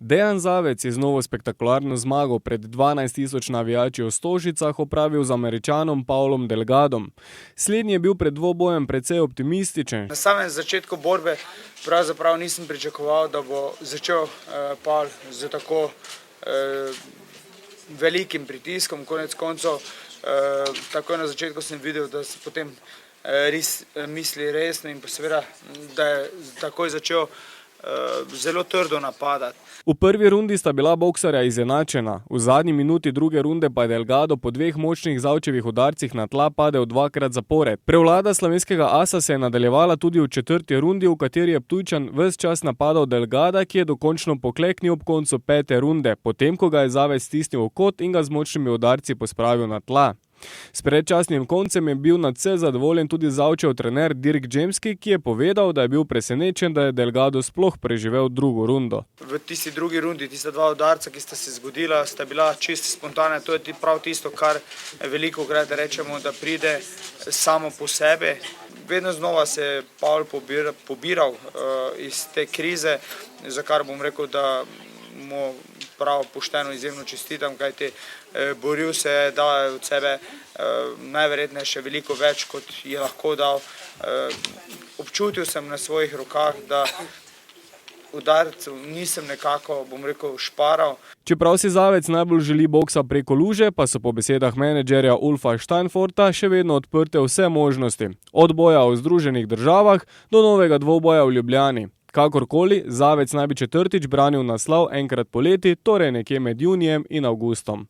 Dejan Zavec je z novo spektakularno zmago pred 12.000 navijači v Stožicah opravil z Američanom Pavlom Delgadom. Slednji je bil pred dvobojem precej optimističen. Na samem začetku borbe pravzaprav nisem pričakoval, da bo začel Pavel z tako velikim pritiskom. Konec koncev, takoj na začetku sem videl, da se potem res misli resno in pa seveda, da je takoj začel zelo trdo napadati. V prvi rundi sta bila boksarja izenačena, v zadnji minuti druge runde pa je Delgado po dveh močnih Zavčevih udarcih na tla padel dvakrat zapored. Prevlada slovenskega asa se je nadaljevala tudi v četrti rundi, v kateri je Ptujčan ves čas napadal Delgada, ki je dokončno pokleknil ob koncu pete runde, potem ko ga je Zavec stisnil v kot in ga z močnimi udarci pospravil na tla. S predčasnim koncem je bil nadvse zadovoljen tudi Zavčev trener Dirk Džemski, ki je povedal, da je bil presenečen, da je Delgado sploh preživel drugo rundo. V tisti drugi rundi, tista dva udarca, ki sta se zgodila, sta bila čisto spontane. To je prav tisto, kar velikokrat rečemo, da pride samo po sebi. Vedno znova se je Pavel pobiral iz te krize, za kar bom rekel, da mu prav pošteno izjemno čestitam, kajti boril se je, dal od sebe najverjetneje še veliko več, kot je lahko dal. Občutil sem na svojih rokah, da udarcev nisem nekako, bom rekel, šparal. Čeprav si Zavec najbolj želi boksa preko luže, pa so po besedah menedžerja Ulfa Steinforta še vedno odprte vse možnosti. Od boja v Združenih državah do novega dvoboja v Ljubljani. Kakorkoli, Zavec naj bi četrtič branil naslov enkrat poleti, torej nekje med junijem in avgustom.